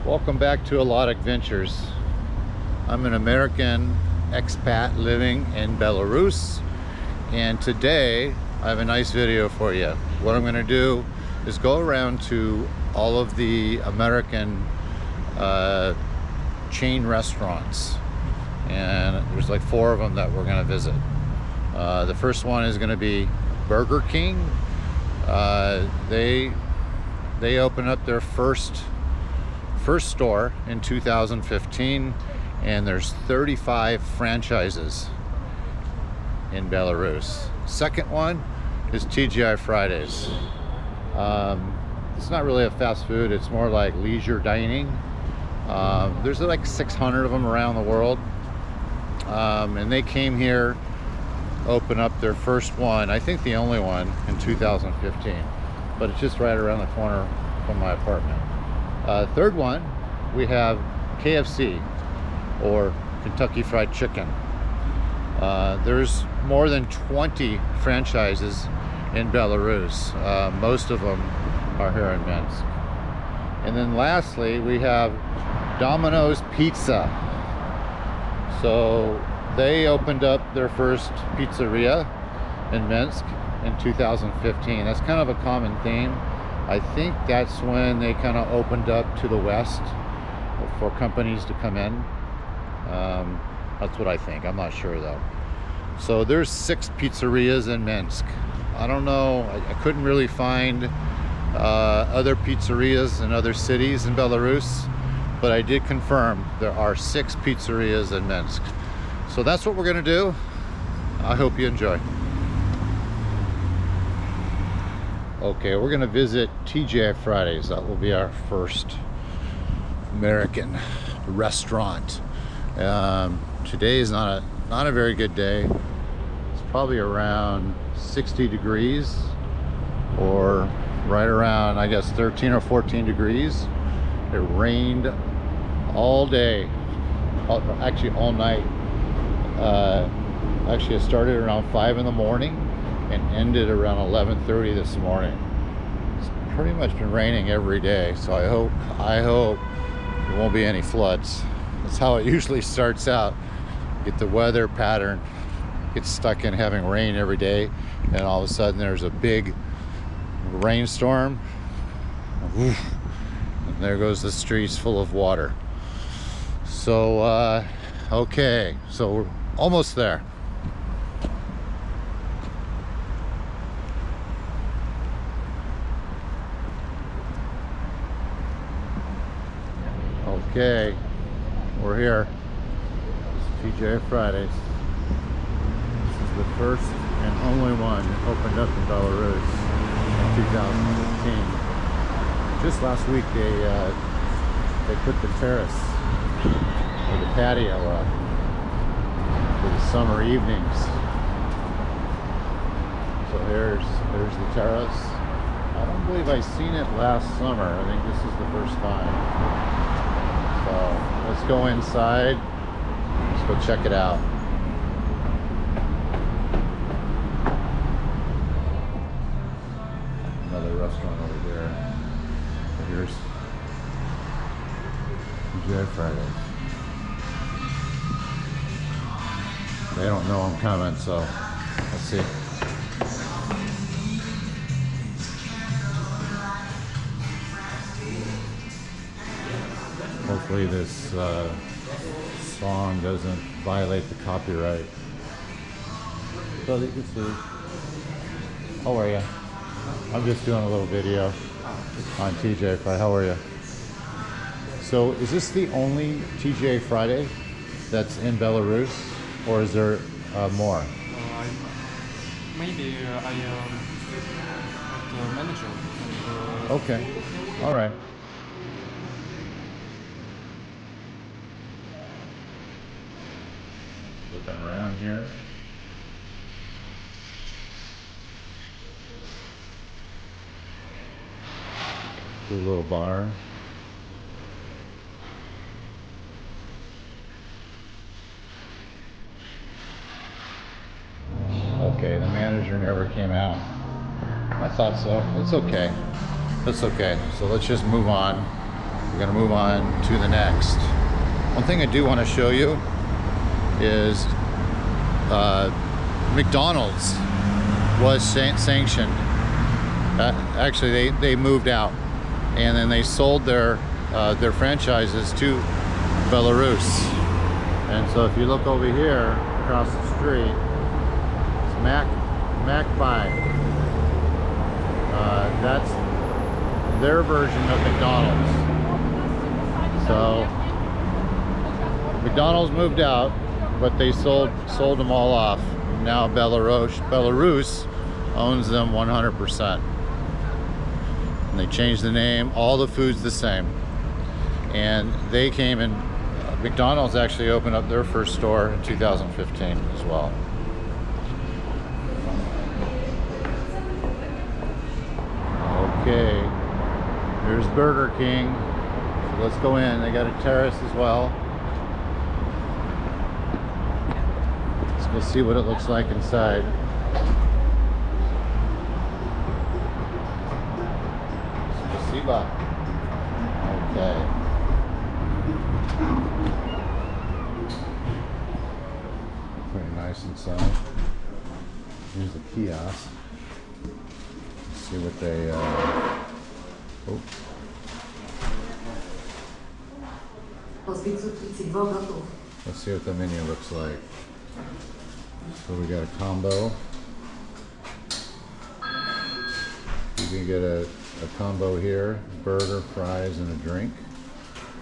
Welcome back to A Lot of Adventures. I'm an American expat living in Belarus, and today I have a nice video for you. What I'm going to do is go around to all of the American chain restaurants, and there's like 4 of them that we're going to visit. The first one is going to be Burger King. They opened up their first store in 2015, and there's 35 franchises in Belarus. Second one is TGI Fridays. It's not really a fast food, it's more like leisure dining. There's like 600 of them around the world, and they came here, opened up their first one, I think the only one, in 2015, but it's just right around the corner from my apartment. Third one, we have KFC, or Kentucky Fried Chicken. There's more than 20 franchises in Belarus. Most of them are here in Minsk. And then lastly, we have Domino's Pizza. So they opened up their first pizzeria in Minsk in 2015. That's kind of a common theme. I think that's when they kind of opened up to the West for companies to come in. That's what I think. I'm not sure though. So there's 6 pizzerias in Minsk. I don't know. I couldn't really find other pizzerias in other cities in Belarus, but I did confirm there are 6 pizzerias in Minsk. So that's what we're going to do. I hope you enjoy. Okay, we're going to visit TGI Fridays. That will be our first American restaurant. Today is not a very good day. It's probably around 60 degrees, or right around, I guess, 13 or 14 degrees. It rained all day, actually all night. Actually, it started around 5 in the morning and ended around 11:30 this morning. It's pretty much been raining every day, so I hope there won't be any floods. That's how it usually starts out. Get the weather pattern, get stuck in having rain every day, and all of a sudden there's a big rainstorm, and there goes the streets full of water. So okay, so we're almost there. Okay, we're here. It's TGI Fridays. This is the first and only one that opened up in Belarus in 2015. Just last week they put the terrace or the patio up for the summer evenings. So there's the terrace. I don't believe I've seen it last summer. I think this is the first time. So let's go inside. Let's go check it out. Another restaurant over there. Here's TGI Fridays. They don't know I'm coming, so let's see. Hopefully this song doesn't violate the copyright. So you can see. How are you? I'm just doing a little video on TGI Friday. How are you? So is this the only TGI Friday that's in Belarus, or is there more? Maybe I the manager. Okay. All right. Looking around here. Cool little bar. Okay, the manager never came out. I thought so. It's okay. That's okay. So let's just move on. we're gonna move on to the next. One thing I do want to show you is McDonald's was sanctioned. Actually, they moved out, and then they sold their franchises to Belarus. And so if you look over here across the street, it's McBuy. That's their version of McDonald's. So McDonald's moved out, but they sold them all off. Now Belarus owns them 100%. And they changed the name. All the food's the same. And they came in. McDonald's actually opened up their first store in 2015 as well. Okay, here's Burger King. So let's go in. They got a terrace as well. Let's go see what it looks like inside. Okay. Pretty nice inside. Here's the kiosk. Let's see what they let's see what the menu looks like. So we got a combo. You can get a combo here, burger, fries, and a drink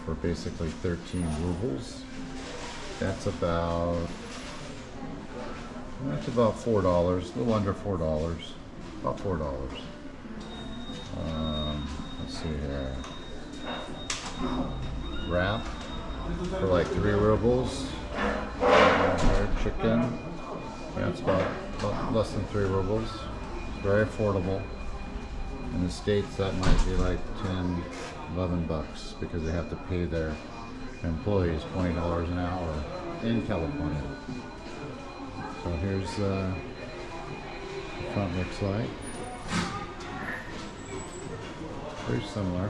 for basically 13 rubles. That's about $4, a little under $4, about $4. Let's see here. Wrap for like 3 rubles. Chicken. Yeah, it's about less than 3 rubles. It's very affordable. In the States, that might be like 10, 11 bucks because they have to pay their employees $20 an hour in California. So here's what the front looks like. Very similar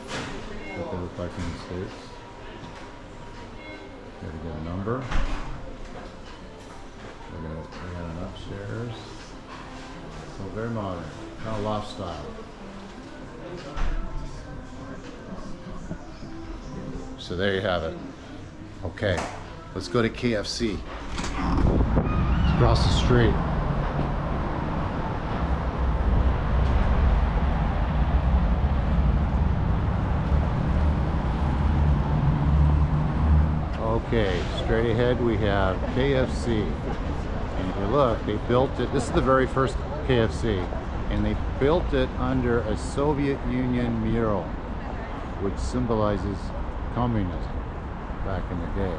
to what they look like in the States. Gotta get a number. We got an upstairs. So very modern, kind of loft style. So there you have it. Okay, let's go to KFC. It's across the street. Okay, straight ahead we have KFC. And if you look, they built it, this is the very first KFC, and they built it under a Soviet Union mural, which symbolizes communism back in the day.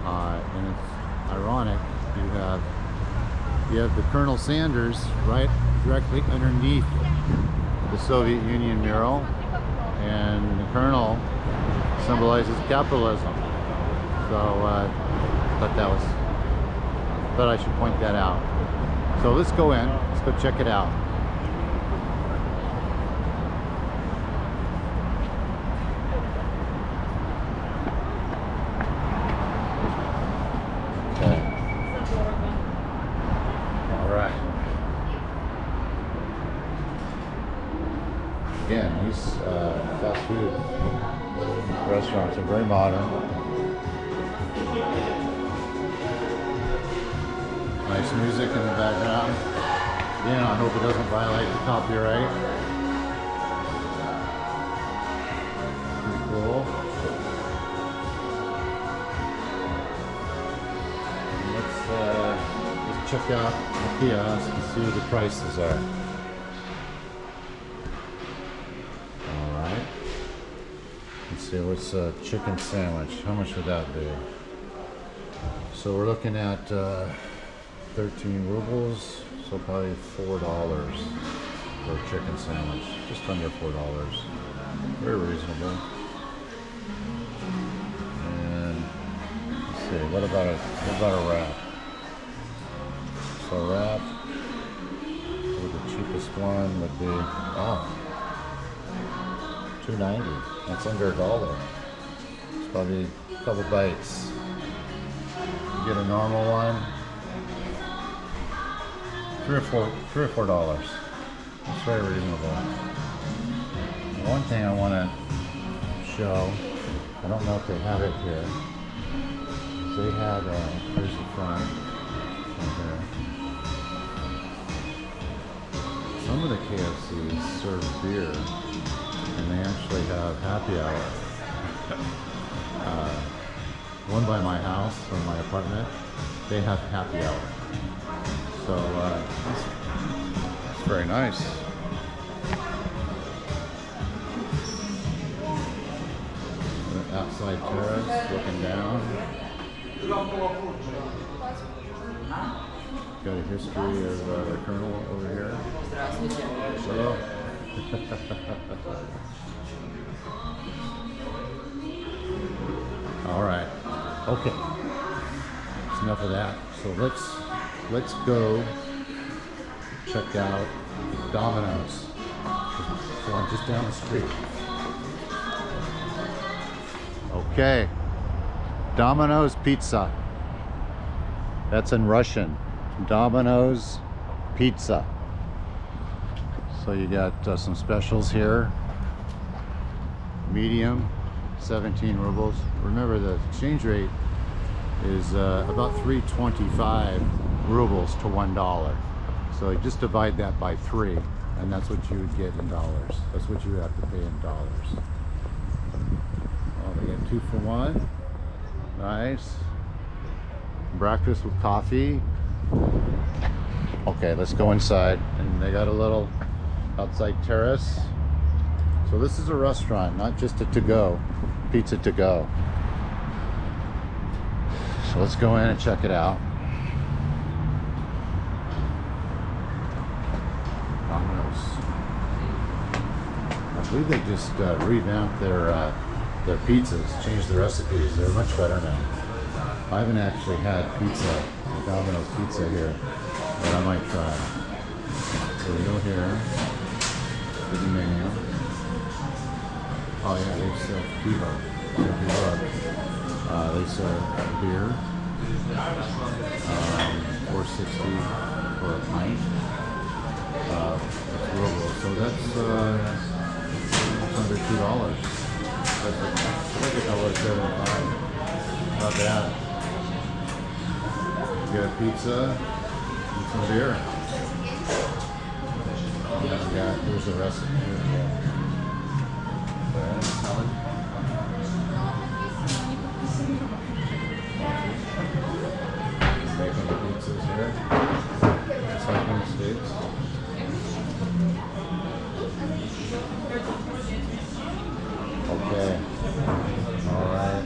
And it's ironic, you have the Colonel Sanders right directly underneath the Soviet Union mural, and the Colonel symbolizes capitalism. So thought I should point that out. So let's go in, let's go check it out. Okay. All right. Again, these fast food restaurants are very modern. Nice music in the background. Again, I hope it doesn't violate the copyright. Pretty cool. And let's check out the kiosk and see what the prices are. Alright. Let's see, what's a chicken sandwich? How much would that be? So we're looking at 13 rubles, so probably $4 for a chicken sandwich, just under $4. Very reasonable. And let's see, what about a wrap? So a wrap, the cheapest one would be $2.90. That's under $1. It's probably a couple bites. You get a normal one, $3 or $4. It's very reasonable. One thing I want to show, I don't know if they have it here. They had, here's the front, right there. Some of the KFCs serve beer, and they actually have happy hour. One by my house, or my apartment, they have happy hour. So, it's very nice. The outside terrace, looking down. Got a history of the Colonel over here. Hello. All right. Okay. That's enough of that. So let's go check out Domino's. So I'm just down the street. Okay. Domino's Pizza. That's in Russian. Domino's Pizza. So you got some specials here. Medium, 17 rubles. Remember, the exchange rate is about 325 rubles to $1. So you just divide that by 3, and that's what you would get in dollars. That's what you would have to pay in dollars. Well, they get 2 for 1. Nice. Breakfast with coffee. Okay, let's go inside. And they got a little outside terrace. So this is a restaurant, not just a to-go, pizza to go. So let's go in and check it out. Domino's. I believe they just revamped their pizzas, changed the recipes. They're much better now. I haven't actually had pizza, Domino's pizza here, but I might try. So we go here, to the menu. Oh yeah, they serve pivo. If you look, they serve beer, $4.60 for a pint. It's ruble, so that's under $2. That's $1.75. Not bad. Get a pizza and some beer. Here's the recipe. Salad. Bacon pizzas here. Recycling steaks. Okay. All right.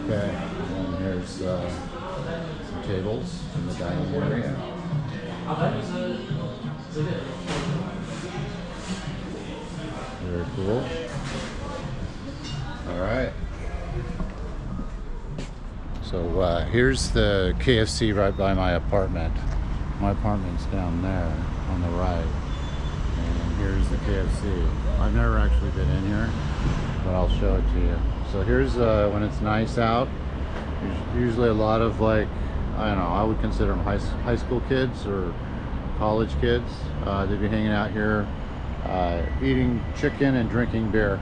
Okay. And here's some tables in the dining area. Very cool. All right. So here's the KFC right by my apartment. My apartment's down there on the right. And here's the KFC. I've never actually been in here, but I'll show it to you. So here's when it's nice out. There's usually a lot of, like, I don't know, I would consider them high school kids or college kids. They'd be hanging out here eating chicken and drinking beer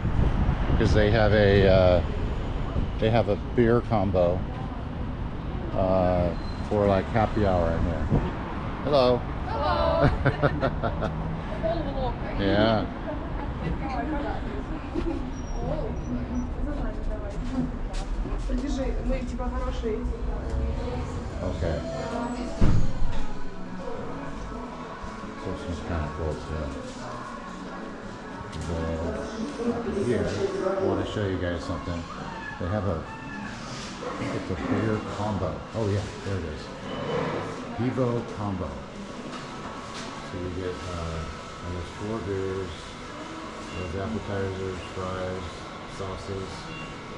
because they have a beer combo for like happy hour in here. Hello. Hello. Yeah. Okay. So this is kind of cool too. Here, I want to show you guys something. They have it's a beer combo. Oh yeah, there it is. Pivo combo. So you get, there's 4 beers, there's appetizers, fries, sauces,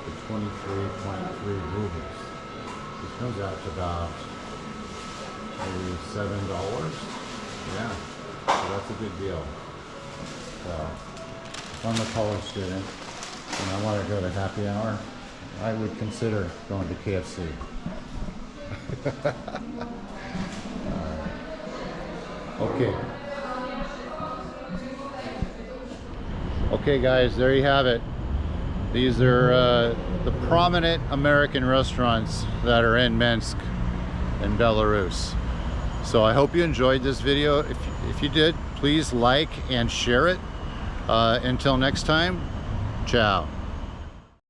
for 23.3 rubles. It comes out to about maybe $7. Yeah, so that's a good deal. So if I'm a college student and I want to go to happy hour, I would consider going to KFC. Okay. Okay guys, there you have it. These are the prominent American restaurants that are in Minsk in Belarus. So I hope you enjoyed this video. If you did, please like and share it. Until next time, ciao.